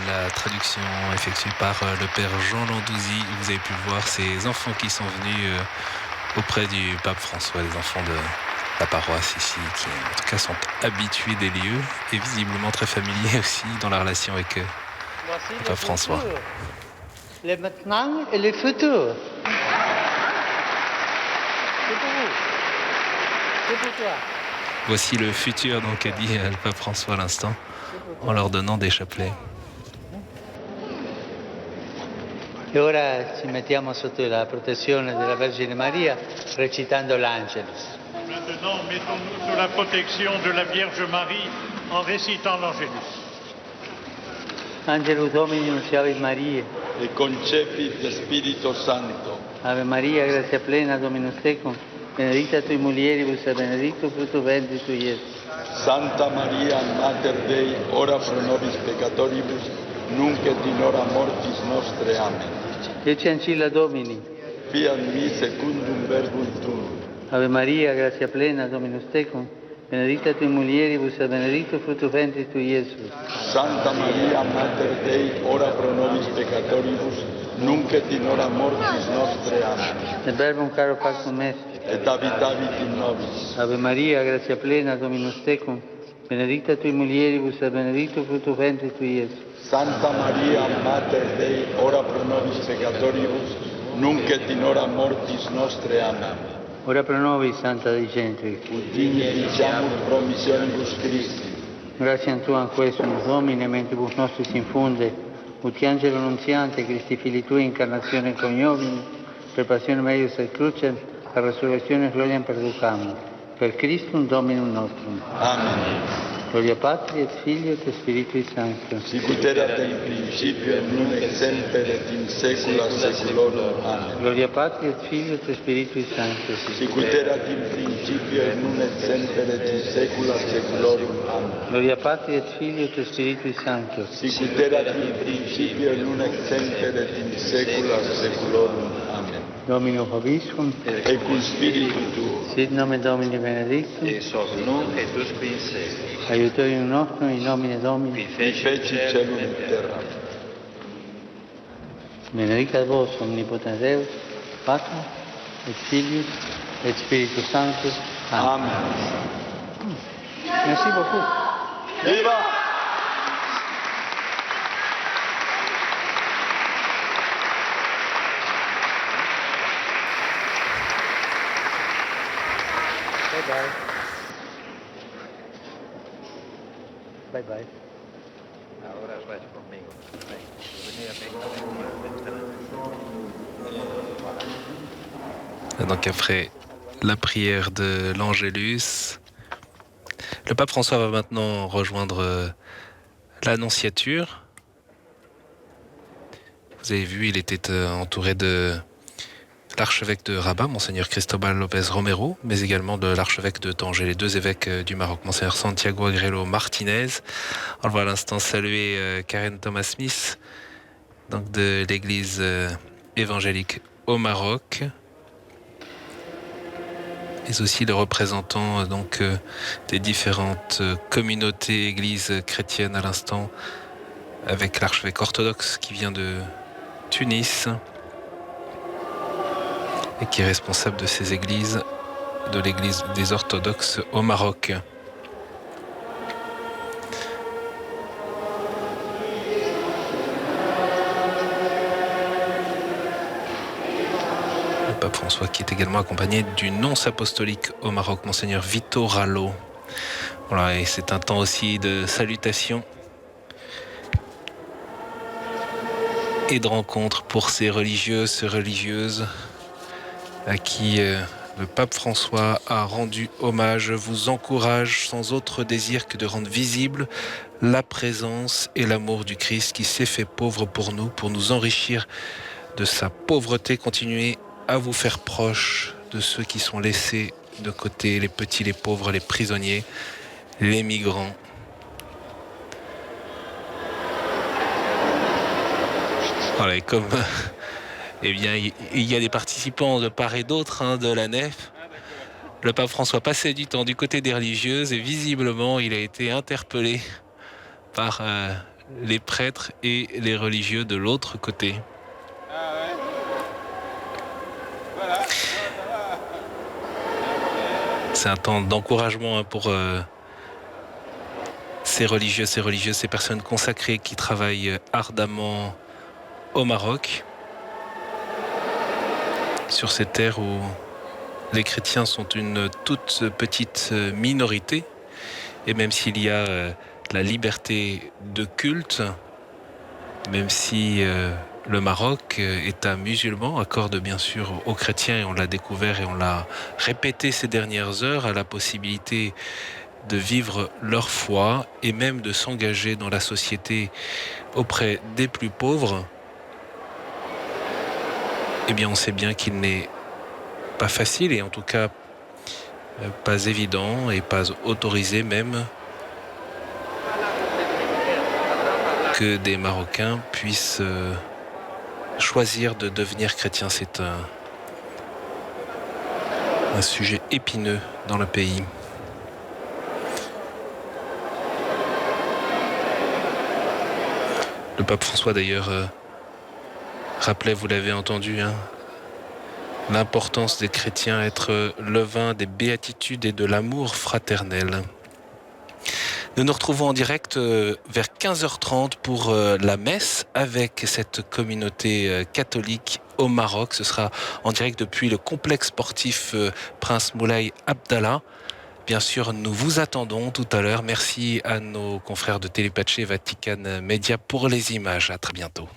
la traduction effectuée par le père Jean Landouzy. Vous avez pu voir ces enfants qui sont venus auprès du pape François, les enfants de la paroisse ici, qui en tout cas sont habitués des lieux et visiblement très familiers aussi dans la relation avec le pape François. Les maintenant et les futurs. C'est pour vous. C'est pour toi. Voici le futur, donc, a dit le pape François à l'instant, en leur donnant des chapelets. E ora ci mettiamo sotto la protezione della Vergine Maria recitando l'Angelus. Maintenant, mettons-nous sous la protection de la Vierge Marie en récitant l'Angélus. Angelus Domini nunciavit Maria. E concepit Spirito Santo. Ave Maria, grazia plena, Dominus tecum, benedicta tui mulieribus e benedictus fructus ventris tui, Iesus. Santa Maria, Mater Dei, ora pro nobis peccatoribus, nunc et in hora mortis nostre. Amen. Ecce ancilla Domini. Fiat mi secundum verbum tuum. Ave Maria, grazia plena, Dominus tecum, benedicta tui mulieribus e benedictus fructus ventris tui, Iesus. Santa Maria, Mater Dei, ora pro nobis peccatoribus, nunc et in hora mortis nostre. Amen. Et verbum caro pactum est. Et habitavit in nobis. Ave Maria, grazia plena, Dominus tecum, benedicta tui mulieribus e benedictus fructus ventris tui, Iesus. Santa Maria, Mater Dei, ora pro nobis peccatoribus, nunc et in hora mortis nostre. Amen. Ora pro nobis, Santa Dei Gentris. Udini diciamur promissionibus Christi. Gratiam Tuam quesumus Domine, mentibus nostris infunde, ut angelo nunziante, Christi Fili Tui, incarnazione coniovim, per passionem eius et crucem, a resurrectione gloriam perducamur. Per Christum Dominum nostrum. Amen. Gloria Patri et Filio et Spiritui Sancto. Sicut erat in principio et nunc et semper et in saecula saeculorum. Amen. Gloria Patri et Filio et Spiritui Sancto. Sicut erat in principio et nunc et semper et in saecula saeculorum. Amen. Gloria Patri et Filio et Spiritui Sancto. Sicut erat in principio et nunc et semper et in saecula saeculorum. Amen. Domino Vobiscum. Et cum spiritu tuo. Sit nomen Domini benedictum. et soc nunc et usque in secula. Aiutorium nostrum in nomine Domini. Qui feci celum et terra. Benedicat vos omnipotens Deus, Pater et Filius et Spiritus Sanctus. Amen. Amen. Merci beaucoup. Viva! Bye bye. Bye bye. Ahora resta conmigo. Donc après la prière de l'Angélus, le pape François va maintenant rejoindre l'Annonciature. Vous avez vu, il était entouré de l'archevêque de Rabat, Monseigneur Cristobal López Romero, mais également de l'archevêque de Tanger, les deux évêques du Maroc, Monseigneur Santiago Agrelo Martinez. On le voit à l'instant saluer Karen Thomas Smith, donc de l'église évangélique au Maroc, mais aussi le représentant des différentes communautés, églises chrétiennes à l'instant, avec l'archevêque orthodoxe qui vient de Tunis et qui est responsable de ces églises, de l'église des orthodoxes au Maroc. Le pape François qui est également accompagné du nonce apostolique au Maroc, Monseigneur Vito Rallo. Voilà, et c'est un temps aussi de salutation et de rencontre pour ces religieuses, ces religieuses à qui le pape François a rendu hommage. Je vous encourage sans autre désir que de rendre visible la présence et l'amour du Christ qui s'est fait pauvre pour nous enrichir de sa pauvreté. Continuez à vous faire proche de ceux qui sont laissés de côté, les petits, les pauvres, les prisonniers, les migrants. Voilà, et comme il y a des participants de part et d'autre de la nef, le pape François passait du temps du côté des religieuses et visiblement il a été interpellé par les prêtres et les religieux de l'autre côté. C'est un temps d'encouragement pour ces religieux, ces religieuses, ces personnes consacrées qui travaillent ardemment au Maroc, sur ces terres où les chrétiens sont une toute petite minorité, et même s'il y a la liberté de culte, même si le Maroc, État musulman, accorde bien sûr aux chrétiens, et on l'a découvert et on l'a répété ces dernières heures, la possibilité de vivre leur foi et même de s'engager dans la société auprès des plus pauvres, eh bien on sait bien qu'il n'est pas facile et en tout cas pas évident et pas autorisé même que des Marocains puissent choisir de devenir chrétiens. C'est un sujet épineux dans le pays. Le pape François d'ailleurs rappelait, vous l'avez entendu, l'importance des chrétiens, être levain des béatitudes et de l'amour fraternel. Nous nous retrouvons en direct vers 15h30 pour la messe avec cette communauté catholique au Maroc. Ce sera en direct depuis le complexe sportif Prince Moulay Abdallah. Bien sûr, nous vous attendons tout à l'heure. Merci à nos confrères de Télépatché Vatican Média pour les images. À très bientôt.